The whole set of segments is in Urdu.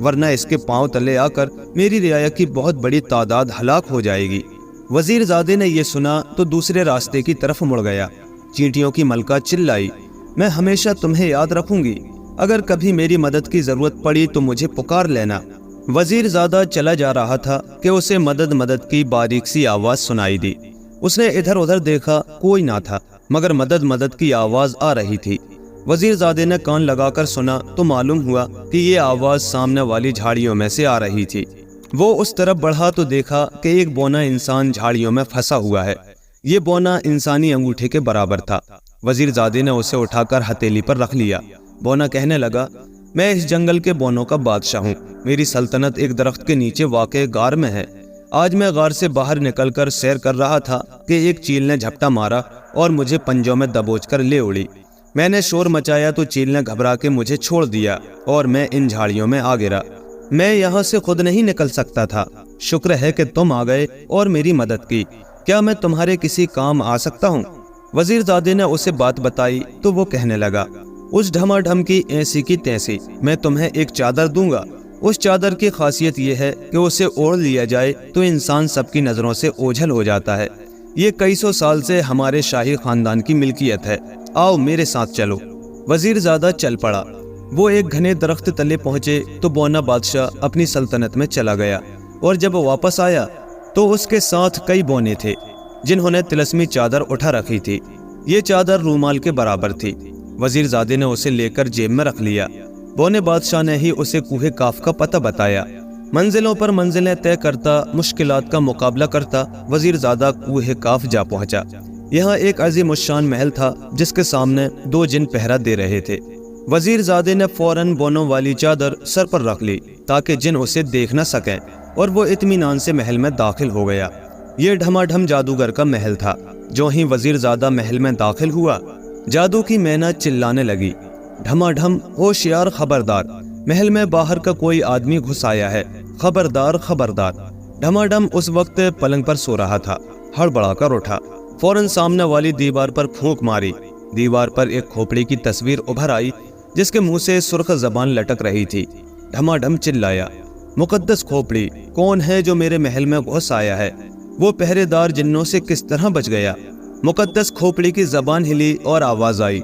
ورنہ اس کے پاؤں تلے آ کر میری رعایا کی بہت بڑی تعداد ہلاک ہو جائے گی۔ وزیر زادے نے یہ سنا تو دوسرے راستے کی طرف مڑ گیا۔ چینٹیوں کی ملکہ چلائی، میں ہمیشہ تمہیں یاد رکھوں گی، اگر کبھی میری مدد کی ضرورت پڑی تو مجھے پکار لینا۔ وزیر زادہ چلا جا رہا تھا کہ اسے مدد مدد کی باریک سی آواز سنائی دی۔ اس نے ادھر ادھر دیکھا، کوئی نہ تھا، مگر مدد مدد کی آواز آ رہی تھی۔ وزیر زادے نے کان لگا کر سنا تو معلوم ہوا کہ یہ آواز سامنے والی جھاڑیوں میں سے آ رہی تھی۔ وہ اس طرف بڑھا تو دیکھا کہ ایک بونا انسان جھاڑیوں میں پھنسا ہوا ہے۔ یہ بونا انسانی انگوٹھے کے برابر تھا۔ وزیر زادے نے اسے اٹھا کر ہتھیلی پر رکھ لیا۔ بونا کہنے لگا، میں اس جنگل کے بونوں کا بادشاہ ہوں، میری سلطنت ایک درخت کے نیچے واقع غار میں ہے۔ آج میں غار سے باہر نکل کر سیر کر رہا تھا کہ ایک چیل نے جھپٹا مارا اور مجھے پنجوں میں دبوچ کر لے اڑی۔ میں نے شور مچایا تو چیل نے گھبرا کے مجھے چھوڑ دیا اور میں ان جھاڑیوں میں آ گرا۔ میں یہاں سے خود نہیں نکل سکتا تھا، شکر ہے کہ تم آ گئے اور میری مدد کی۔ کیا میں تمہارے کسی کام آ سکتا ہوں؟ وزیر زادے نے اسے بات بتائی تو وہ کہنے لگا، اس ڈھما ڈھم کی ایسی کی تیسی، میں تمہیں ایک چادر دوں گا۔ اس چادر کی خاصیت یہ ہے کہ اسے اوڑھ لیا جائے تو انسان سب کی نظروں سے اوجھل ہو جاتا ہے۔ یہ کئی سو سال سے ہمارے شاہی خاندان کی ملکیت ہے، آؤ میرے ساتھ چلو۔ وزیر زادہ چل پڑا۔ وہ ایک گھنے درخت تلے پہنچے تو بونا بادشاہ اپنی سلطنت میں چلا گیا، اور جب واپس آیا تو اس کے ساتھ کئی بونے تھے جنہوں نے طلسمی چادر اٹھا رکھی تھی۔ یہ چادر رومال کے برابر تھی۔ وزیر زادے نے اسے لے کر جیب میں رکھ لیا۔ بونے بادشاہ نے ہی اسے کوہ کاف کا پتہ بتایا۔ منزلوں پر منزلیں طے کرتا، مشکلات کا مقابلہ کرتا، وزیر زادہ کوہ کاف جا پہنچا۔ یہاں ایک عظیم الشان محل تھا جس کے سامنے 2 جن پہرا دے رہے تھے۔ وزیر زادے نے فوراً بونوں والی چادر سر پر رکھ لی تاکہ جن اسے دیکھ نہ سکیں، اور وہ اطمینان سے محل میں داخل ہو گیا۔ یہ ڈھما ڈھم جادوگر کا محل تھا۔ جو ہی وزیر زادہ محل میں داخل ہوا، جادو کی مینا چلانے لگی، ڈھما ڈھم، ہوشیار، خبردار، محل میں باہر کا کوئی آدمی گھس آیا ہے، خبردار خبردار۔ ڈھما ڈھم اس وقت پلنگ پر سو رہا تھا، ہڑبڑا کر اٹھا، فوراً سامنے والی دیوار پر پھونک ماری۔ دیوار پر ایک کھوپڑی کی تصویر ابھر آئی جس کے منہ سے سرخ زبان لٹک رہی تھی۔ ڈھما ڈھم چلایا، مقدس کھوپڑی، کون ہے جو میرے محل میں گھس آیا ہے؟ وہ پہرے دار جنوں سے کس طرح بچ گیا؟ مقدس کھوپڑی کی زبان ہلی اور آواز آئی،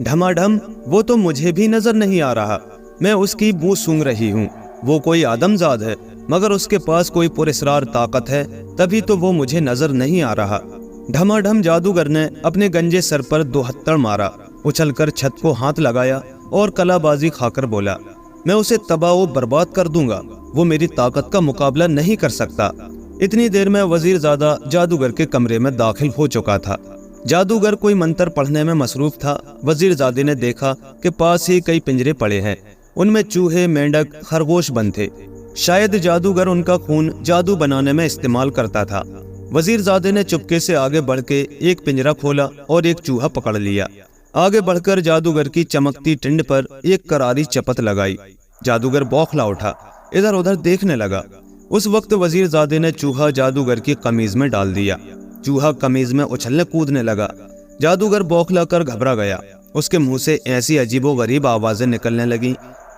ڈھما ڈھم، وہ تو مجھے بھی نظر نہیں آ رہا، میں اس کی بو سونگ رہی ہوں۔ وہ کوئی آدم زاد ہے، مگر اس کے پاس کوئی پراسرار طاقت ہے، تبھی تو وہ مجھے نظر نہیں آ رہا۔ ڈھما ڈھم جادوگر نے اپنے گنجے سر پر 2 ہتھڑ مارا، اچھل کر چھت کو ہاتھ لگایا اور کلا بازی کھا کر بولا، میں اسے تباہ و برباد کر دوں گا، وہ میری طاقت کا مقابلہ نہیں کر سکتا۔ اتنی دیر میں وزیر زادہ جادوگر کے کمرے میں داخل ہو چکا تھا۔ جادوگر کوئی منتر پڑھنے میں مصروف تھا۔ وزیر زادے نے دیکھا کہ پاس ہی کئی پنجرے پڑے ہیں، ان میں چوہے، مینڈک، خرگوش بند تھے۔ شاید جادوگر ان کا خون جادو بنانے میں استعمال کرتا تھا۔ وزیر زادے نے چپکے سے آگے بڑھ کے ایک پنجرا کھولا اور ایک چوہا پکڑ لیا۔ آگے بڑھ کر جادوگر کی چمکتی ٹنڈ پر ایک کراری چپت لگائی۔ جادوگر بوکھلا اٹھا، ادھر ادھر دیکھنے لگا۔ اس وقت وزیر زادے نے چوہا جادوگر کی قمیض میں ڈال دیا۔ چوہا قمیض میں اچھلنے کودنے لگا۔ جادوگر بوکھلا کر گھبرا گیا۔ اس کے منہ سے ایسی عجیب و غریب آوازیں نکلنے لگیں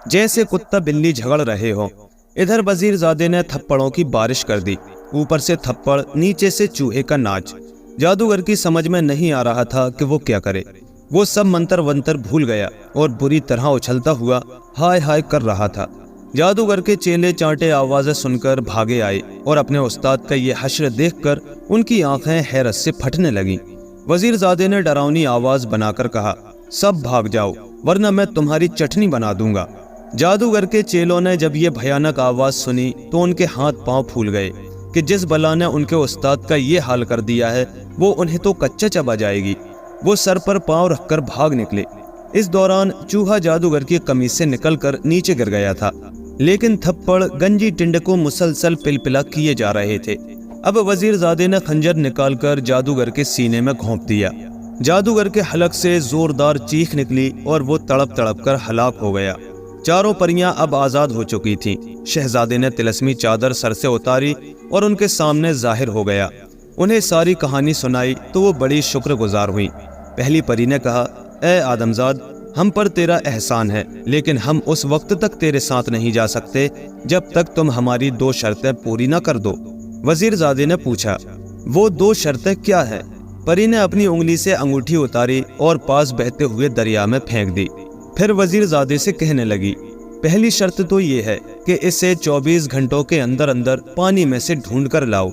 جیسے کتا بلی جھگڑ رہے ہوں۔ ادھر وزیر زادے نے تھپڑوں کی بارش کر دی، اوپر سے تھپڑ، نیچے سے چوہے کا ناچ۔ جادوگر کی سمجھ میں نہیں آ رہا تھا کہ وہ کیا کرے۔ وہ سب منتر ونتر بھول گیا اور بری طرح اچھلتا ہوا ہائے ہائے کر رہا تھا۔ جادوگر کے چیلے چانٹے آوازیں سن کر بھاگے آئے اور اپنے استاد کا یہ حشر دیکھ کر ان کی آنکھیں حیرت سے پھٹنے لگیں۔ وزیر زادے نے ڈراؤنی آواز بنا کر کہا، سب بھاگ جاؤ ورنہ میں تمہاری چٹنی بنا دوں گا۔ جادوگر کے چیلوں نے جب یہ بھیانک آواز سنی تو ان کے ہاتھ پاؤں پھول گئے کہ جس بلا نے ان کے استاد کا یہ حال کر دیا ہے وہ انہیں تو کچا چبا جائے گی۔ وہ سر پر پاؤں رکھ کر بھاگ نکلے۔ اس دوران چوہا جادوگر کی قمیض سے نکل کر نیچے گر گیا تھا، لیکن تھپڑ گنجی ٹنڈ کو مسلسل پلپلا کیے جا رہے تھے۔ اب وزیر زادے نے خنجر نکال کر جادوگر کے سینے میں گھونپ دیا۔ جادوگر کے حلق سے زوردار چیخ نکلی اور وہ تڑپ تڑپ کر ہلاک ہو گیا۔ چاروں پریاں اب آزاد ہو چکی تھیں۔ شہزادے نے طلسمی چادر سر سے اتاری اور ان کے سامنے ظاہر ہو گیا۔ انہیں ساری کہانی سنائی تو وہ بڑی شکر گزار ہوئی۔ پہلی پری نے کہا، اے آدمزاد، ہم پر تیرا احسان ہے، لیکن ہم اس وقت تک تیرے ساتھ نہیں جا سکتے جب تک تم ہماری 2 شرطیں پوری نہ کر دو۔ وزیر زادے نے پوچھا، وہ 2 شرطیں کیا ہے؟ پری نے اپنی انگلی سے انگوٹھی اتاری اور پاس بہتے ہوئے دریا میں پھینک دی۔ پھر وزیر زادے سے کہنے لگی، پہلی شرط تو یہ ہے کہ اسے 24 گھنٹوں کے اندر اندر پانی میں سے ڈھونڈ کر لاؤ،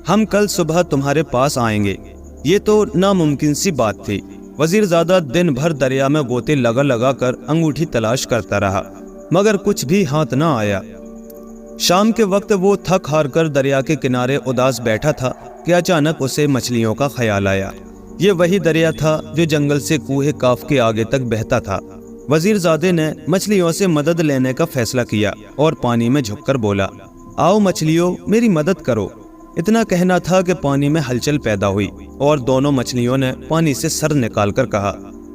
ہم کل صبح تمہارے پاس آئیں گے۔ یہ تو ناممکن سی بات تھی۔ وزیر زادہ دن بھر دریا میں گوتے لگا کر انگوٹھی تلاش کرتا رہا، مگر کچھ بھی ہاتھ نہ آیا۔ شام کے وقت وہ تھک ہار کر دریا کے کنارے اداس بیٹھا تھا کہ اچانک اسے مچھلیوں کا خیال آیا۔ یہ وہی دریا تھا جو جنگل سے کوہ کاف کے آگے تک بہتا تھا۔ وزیر زادے نے مچھلیوں سے مدد لینے کا فیصلہ کیا اور پانی میں جھک کر بولا، آؤ مچھلیوں، میری مدد کرو۔ اتنا کہنا تھا کہ پانی میں ہلچل پیدا ہوئی اور دونوں مچھلیوں نے پانی سے سر نکال کر کہا،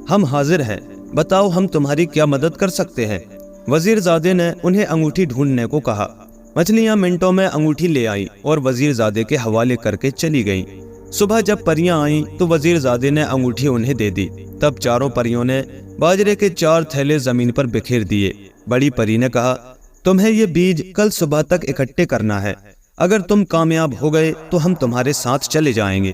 ہم حاضر ہیں، بتاؤ ہم تمہاری کیا مدد کر سکتے ہیں۔ وزیر زادے نے انہیں انگوٹھی ڈھونڈنے کو کہا۔ مچھلیاں منٹوں میں انگوٹھی لے آئیں اور وزیر زادے کے حوالے کر کے چلی گئیں۔ صبح جب پریاں آئیں تو وزیر زادے نے انگوٹھی انہیں دے دی۔ تب چاروں پریوں نے باجرے کے 4 تھیلے زمین پر بکھیر دیے۔ بڑی پری نے کہا، تمہیں یہ بیج کل صبح تک اکٹھے کرنا ہے، اگر تم کامیاب ہو گئے تو ہم تمہارے ساتھ چلے جائیں گے۔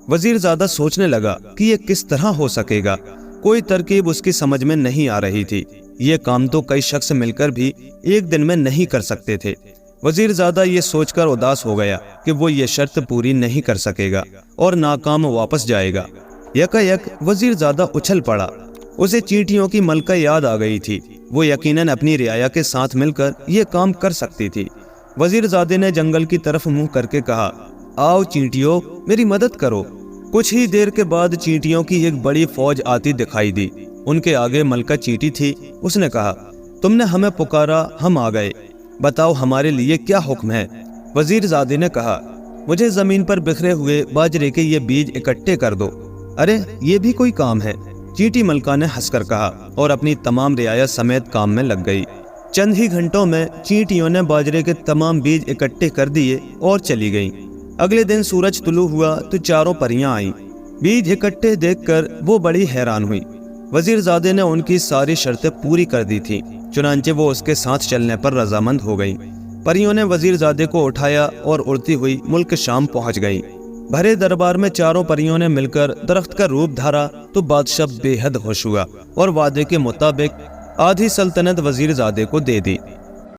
وزیر زادہ سوچنے لگا کہ یہ کس طرح ہو سکے گا، کوئی ترکیب اس کی سمجھ میں نہیں آ رہی تھی۔ یہ کام تو کئی شخص مل کر بھی ایک دن میں نہیں کر سکتے تھے۔ وزیر زادہ یہ سوچ کر اداس ہو گیا کہ وہ یہ شرط پوری نہیں کر سکے گا اور ناکام واپس جائے گا۔ یکا یک وزیر زادہ اچھل پڑا۔ اسے چیونٹیوں کی ملکہ یاد آ گئی تھی۔ وہ یقیناً اپنی رعایا کے ساتھ مل کر یہ کام کر سکتی تھی۔ وزیر زادے نے جنگل کی طرف منہ کر کے کہا، آؤ چینٹیوں، میری مدد کرو۔ کچھ ہی دیر کے بعد چینٹیوں کی ایک بڑی فوج آتی دکھائی دی۔ ان کے آگے ملکہ چینٹی تھی۔ اس نے کہا، تم نے ہمیں پکارا، ہم آ گئے، بتاؤ ہمارے لیے کیا حکم ہے۔ وزیر زادے نے کہا، مجھے زمین پر بکھرے ہوئے باجرے کے یہ بیج اکٹھے کر دو۔ ارے یہ بھی کوئی کام ہے؟ چینٹی ملکہ نے ہنس کر کہا اور اپنی تمام رعایا سمیت کام میں لگ گئی۔ چند ہی گھنٹوں میں چینٹیوں نے باجرے کے تمام بیج اکٹھے کر دیے اور چلی گئیں۔ اگلے دن سورج طلوع ہوا تو چاروں پریاں آئیں۔ بیج اکٹھے دیکھ کر وہ بڑی حیران ہوئی۔ وزیر زادے نے ان کی ساری شرطیں پوری کر دی تھیں، چنانچہ وہ اس کے ساتھ چلنے پر رضامند ہو گئیں۔ پریوں نے وزیر زادے کو اٹھایا اور اڑتی ہوئی ملک شام پہنچ گئیں۔ بھرے دربار میں چاروں پریوں نے مل کر درخت کا روپ دھارا تو بادشاہ بے حد خوش ہوا اور وعدے کے مطابق آدھی سلطنت وزیر زادے کو دے دی۔